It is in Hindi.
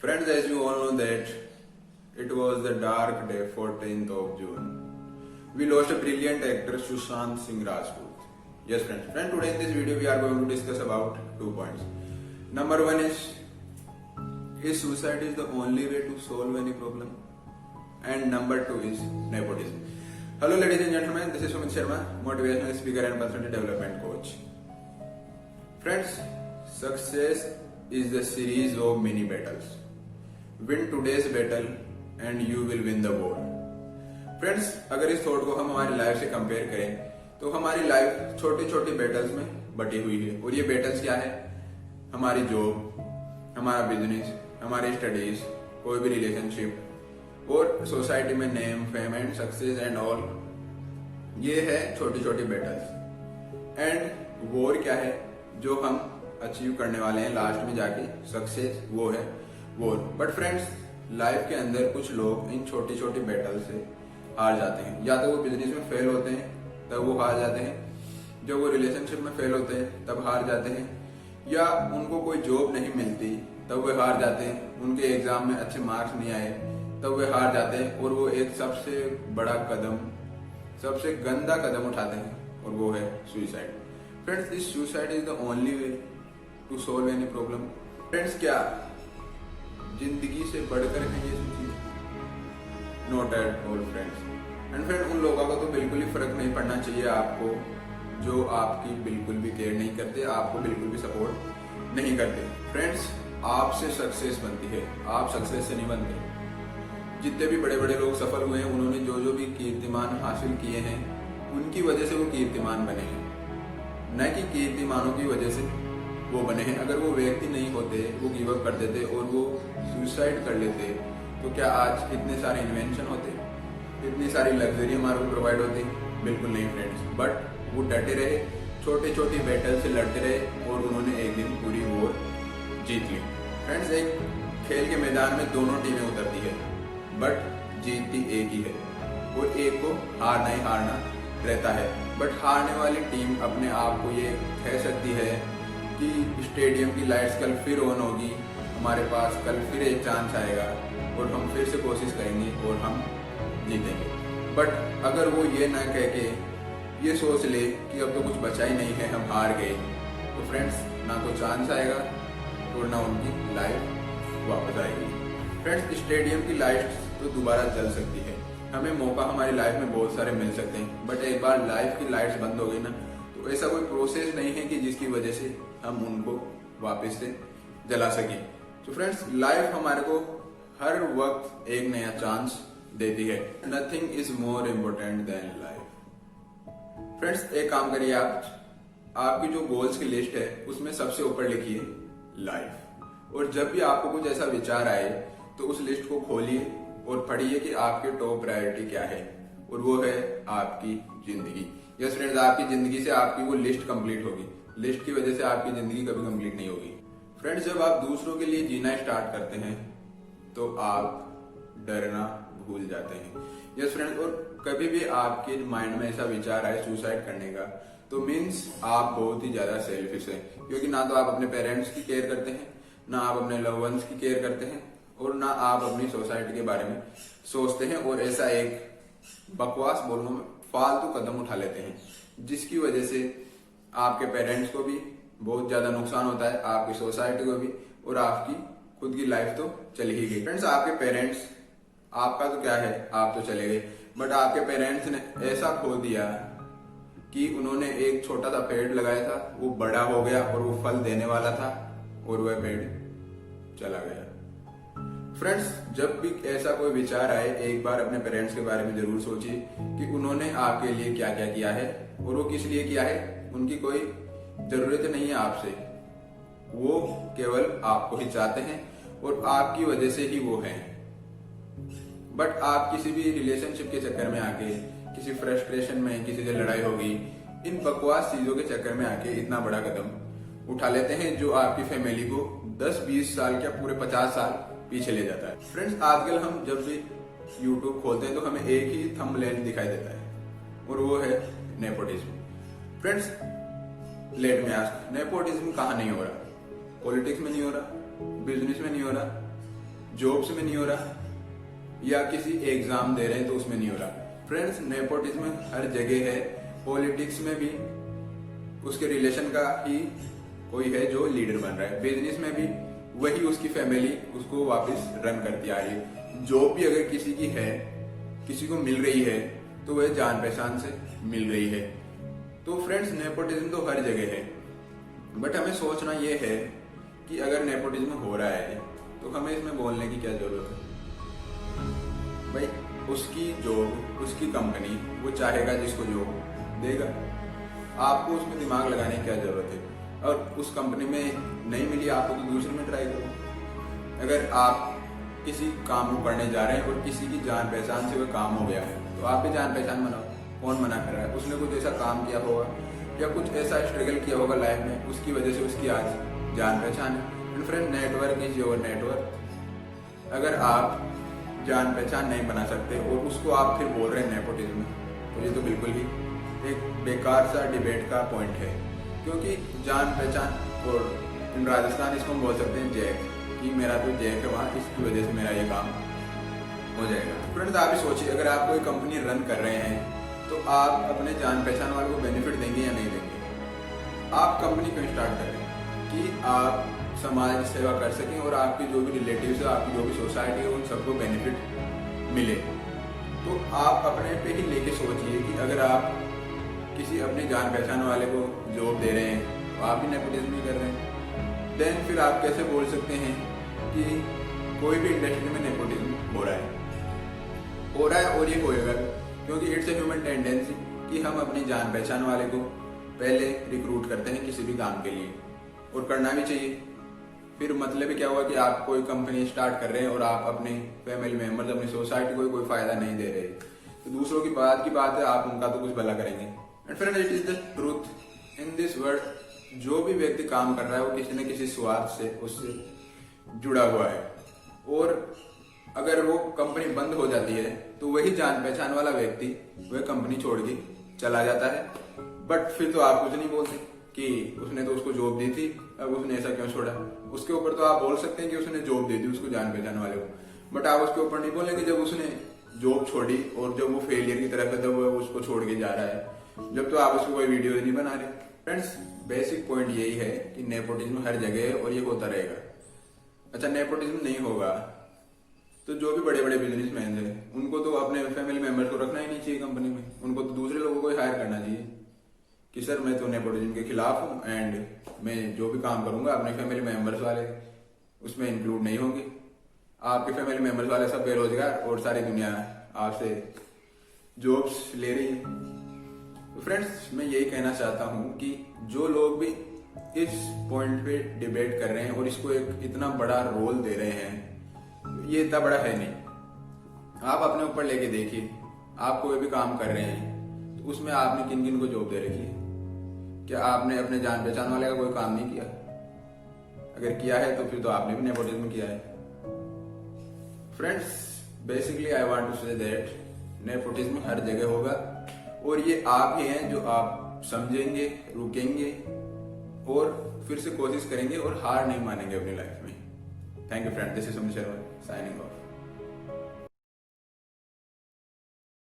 Friends, as you all know that it was the dark day, 14th of June. We lost a brilliant actor, Sushant Singh Rajput. Yes, friends. Friends, today in this video we are going to discuss about 2 points. Number one is suicide is the only way to solve any problem? And number two is nepotism. Hello ladies and gentlemen, this is Sumit Sharma, motivational speaker and personal development coach. Friends, success is the series of mini battles. Win today's battle and you will win the war. Friends, अगर इस थॉट को हम हमारी लाइफ से कंपेयर करें तो हमारी लाइफ छोटी छोटी बैटल्स में बटी हुई है। और ये बैटल्स क्या है? हमारी जॉब, हमारा बिजनेस, हमारी स्टडीज, कोई भी रिलेशनशिप और सोसाइटी में name, fame and success and all. ये है छोटी छोटी बैटल्स। एंड वॉर क्या है जो हम अचीव करने वाले हैं लास्ट में जाके सक्सेस, वो है वॉर। बट फ्रेंड्स, लाइफ के अंदर कुछ लोग इन छोटी छोटी बैटल से हार जाते हैं। या तो वो बिजनेस में फेल होते हैं तब वो हार जाते हैं, जब वो रिलेशनशिप में फेल होते हैं तब हार जाते हैं, या उनको कोई जॉब नहीं मिलती तब वे हार जाते हैं, उनके एग्जाम में अच्छे मार्क्स नहीं आए तब वे हार जाते हैं और वो एक सबसे बड़ा कदम, सबसे गंदा कदम उठाते हैं और वो है suicide. Friends, this suicide is the only way to solve any problem. Friends, क्या जिंदगी से बढ़कर है ये चीज? Not at all friends. And friend, उन लोगों का तो बिल्कुल ही फर्क नहीं पड़ना चाहिए आपको जो आपकी बिल्कुल भी केयर नहीं करते, आपको बिल्कुल भी सपोर्ट नहीं करते। फ्रेंड्स, आपसे सक्सेस बनती है, आप सक्सेस से नहीं बनते। जितने भी बड़े बड़े लोग सफल हुए हैं, उन्होंने जो जो भी कीर्तिमान हासिल किए हैं उनकी वजह से वो कीर्तिमान बने हैं, न कि कीर्तिमानों की वजह से वो बने हैं। अगर वो व्यक्ति नहीं होते, वो गिव अप कर देते और वो सुसाइड कर लेते, तो क्या आज इतने सारे इन्वेंशन होते, इतनी सारी लग्जरी हमारे को प्रोवाइड होती? बिल्कुल नहीं फ्रेंड्स। बट वो डटे रहे, छोटी छोटी बैटल से लड़ते रहे और उन्होंने एक दिन पूरी वॉर जीत ली। फ्रेंड्स, एक खेल के मैदान में दोनों टीमें उतरती है बट जीतती एक ही है और एक को हारना ही हारना रहता है। बट हारने वाली टीम अपने आप को ये कह सकती है कि स्टेडियम की लाइट्स कल फिर ऑन होगी, हमारे पास कल फिर एक चांस आएगा और हम फिर से कोशिश करेंगे और हम जीतेंगे। बट अगर वो ये ना कह के ये सोच ले कि अब तो कुछ बचा ही नहीं है, हम हार गए, तो फ्रेंड्स ना तो चांस आएगा और ना उनकी लाइफ वापस आएगी। फ्रेंड्स, स्टेडियम की लाइट्स तो दोबारा जल सकती है, हमें मौका हमारी लाइफ में बहुत सारे मिल सकते हैं, बट एक बार लाइफ की लाइट्स बंद हो गई ना, तो ऐसा कोई प्रोसेस नहीं है कि जिसकी वजह से हम उनको वापस से जला सकें। तो फ्रेंड्स, लाइफ हमारे को हर वक्त एक नया चांस देती है। Nothing is more important then life. Friends, एक काम करिए, आपकी जो गोल्स की लिस्ट है उसमें सबसे ऊपर लिखिए लाइफ। और जब भी आपको कुछ ऐसा विचार आए तो उस लिस्ट को खोलिए और पढ़िए कि आपके टॉप प्रायोरिटी क्या है, और वो है आपकी जिंदगी। यस फ्रेंड्स, आपकी जिंदगी से आपकी वो लिस्ट कंप्लीट होगी। लिस्ट की वजह से आपकी जिंदगी कभी कंप्लीट नहीं होगी। फ्रेंड्स, जब आप दूसरों के लिए जीना स्टार्ट करते हैं तो आप डरना भूल जाते हैं। यस फ्रेंड्स, और कभी भी आपके माइंड में ऐसा विचार आए सुसाइड करने का, तो मीन्स आप बहुत ही ज्यादा सेल्फिश हैं, क्योंकि ना तो आप अपने पेरेंट्स की केयर करते हैं, ना आप अपने लव वंस की केयर करते हैं, और ना आप अपनी सोसाइटी के बारे में सोचते हैं, और ऐसा एक बकवास बोलूं में फालतू कदम उठा लेते हैं, जिसकी वजह से आपके पेरेंट्स को भी बहुत ज्यादा नुकसान होता है, आपकी सोसाइटी को भी, और आपकी खुद की लाइफ तो चली ही गई। फ्रेंड्स, आपके पेरेंट्स, आपका तो क्या है, आप तो चले गए, बट आपके पेरेंट्स ने ऐसा खो दिया कि उन्होंने एक छोटा सा पेड़ लगाया था, वो बड़ा हो गया और वो फल देने वाला था और वह पेड़ चला गया। फ्रेंड्स, जब भी ऐसा कोई विचार आए, एक बार अपने पेरेंट्स के बारे में जरूर सोचिए कि उन्होंने आपके लिए क्या क्या किया है और वो किस लिए किया है। उनकी कोई जरूरत नहीं है आपसे, वो केवल आपको ही चाहते हैं और आपकी वजह से ही वो हैं। बट आप किसी भी रिलेशनशिप के चक्कर में आके, किसी फ्रस्ट्रेशन में, किसी से लड़ाई होगी, इन बकवास चीजों के चक्कर में आके इतना बड़ा कदम उठा लेते हैं जो आपकी फैमिली को 10-20 साल क्या पूरे 50 साल पीछे ले जाता है। फ्रेंड्स, आजकल हम जब भी यूट्यूब खोलते हैं तो हमें एक ही थंबनेल दिखाई देता है और वो है नेपोटिज्म। फ्रेंड्स, लेट में आस्क, नेपोटिज्म कहाँ नहीं हो रहा? पॉलिटिक्स में नहीं हो रहा, बिजनेस में नहीं हो रहा, जॉब्स में नहीं हो रहा या किसी एग्जाम दे रहे हैं तो उसमें नहीं हो रहा। फ्रेंड्स, नेपोटिज्म हर जगह है। पॉलिटिक्स में भी उसके रिलेशन का ही कोई है जो लीडर बन रहा है। बिजनेस में भी वही उसकी फैमिली उसको वापस रन करती आ रही है। जॉब भी अगर किसी की है, किसी को मिल रही है, तो वह जान पहचान से मिल रही है। तो फ्रेंड्स, नेपोटिज्म तो हर जगह है, बट हमें सोचना यह है कि अगर नेपोटिज्म हो रहा है तो हमें इसमें बोलने की क्या जरूरत है। भाई, उसकी जॉब, उसकी कंपनी, वो चाहेगा जिसको जॉब देगा। आपको उसमें दिमाग लगाने की क्या जरूरत है। और उस कंपनी में नहीं मिली आपको तो दूसरे में ट्राई करो। अगर आप किसी काम को करने जा रहे हैं और किसी की जान पहचान से वो काम हो गया है तो आप भी जान पहचान बनाओ। कौन मना कर रहा है? उसने कुछ ऐसा काम किया होगा या कुछ ऐसा स्ट्रगल किया होगा लाइफ में, उसकी वजह से उसकी आज जान पहचान है। And friend, network is your network. अगर आप जान पहचान नहीं बना सकते और उसको आप फिर बोल रहे हैं नेपोटिज्म, तो ये तो बिल्कुल ही एक बेकार सा डिबेट का पॉइंट है। क्योंकि जान पहचान, और इन राजस्थान इसको हम बोल सकते हैं जैक, कि मेरा तो जैक है वहाँ, इसकी वजह से मेरा ये काम हो जाएगा। फ्रेंड्स, आप ही सोचिए, अगर आप कोई कंपनी रन कर रहे हैं तो आप अपने जान पहचान वालों को बेनिफिट देंगे या नहीं देंगे। आप कंपनी क्यों स्टार्ट कर रहे हैं? कि आप समाज की सेवा कर सकें और आपके जो भी रिलेटिव्स है, आपकी जो भी सोसाइटी है, उन सबको बेनिफिट मिले। तो आप अपने पे ही लेके सोचिए कि अगर आप किसी अपनी जान पहचान वाले को जॉब दे रहे हैं तो आप भी नेपोटिज्म ही कर रहे हैं। देन फिर आप कैसे बोल सकते हैं कि कोई भी इंडस्ट्री में नेपोटिज्म हो रहा है और ये होएगा, क्योंकि इट्स ए ह्यूमन टेंडेंसी कि हम अपनी जान पहचान वाले को पहले रिक्रूट करते हैं किसी भी काम के लिए, और करना भी चाहिए। फिर मतलब ही क्या हुआ कि आप कोई कंपनी स्टार्ट कर रहे हैं और आप अपने फैमिली मेंबर्स, अपनी सोसाइटी को कोई फायदा नहीं दे रहे, तो दूसरों की बात है, आप उनका तो कुछ भला करेंगे। And friend, it is the truth in this world. जो भी व्यक्ति काम कर रहा है वो किसी न किसी स्वार्थ से उससे जुड़ा हुआ है, और अगर वो कंपनी बंद हो जाती है तो वही जान पहचान वाला व्यक्ति वह कंपनी छोड़ के चला जाता है। बट फिर तो आप कुछ नहीं बोलते कि उसने तो उसको जॉब दी थी, अब उसने ऐसा क्यों छोड़ा। उसके ऊपर तो आप बोल सकते हैं कि उसने जॉब दे दी उसको जान पहचान वाले को, बट आप उसके ऊपर नहीं बोलेंगे जब उसने जॉब छोड़ी और जब वो फेलियर की तरफ है, जब वो उसको छोड़ के जा रहा है, जब तो आप उसको कोई वीडियो नहीं बना रहे। फ्रेंड्स, बेसिक पॉइंट यही है कि नेपोटिज्म हर जगह है और ये होता रहेगा। अच्छा, नेपोटिज्म नहीं होगा तो जो भी बड़े बड़े बिजनेसमैन हैं उनको तो अपने फैमिली मेंबर्स को रखना ही नहीं चाहिए कंपनी में। उनको तो दूसरे लोगों को हायर करना चाहिए कि सर मैं तो नेपोटिज्म के खिलाफ हूँ एंड मैं जो भी काम करूंगा अपने फैमिली मेंबर्स वाले उसमें इंक्लूड नहीं होंगे। आपके फैमिली मेंबर्स वाले सब बेरोजगार और सारी दुनिया आपसे जॉब्स ले रही है। तो फ्रेंड्स, मैं यही कहना चाहता हूँ कि जो लोग भी इस पॉइंट पे डिबेट कर रहे हैं और इसको एक इतना बड़ा रोल दे रहे हैं, ये इतना बड़ा है नहीं। आप अपने ऊपर लेके देखिए, आप कोई भी काम कर रहे हैं तो उसमें आपने किन किन को जॉब दे रखी है? क्या आपने अपने जान पहचान वाले का कोई काम नहीं किया? अगर किया है तो फिर तो आपने भी नेपोटिज्म किया है। Friends, basically I want to say that nepotism हर जगह होगा और ये आप ही हैं जो आप समझेंगे, रुकेंगे और फिर से कोशिश करेंगे और हार नहीं मानेंगे अपनी लाइफ में। Thank you friend, this is Sumit Sharma signing off.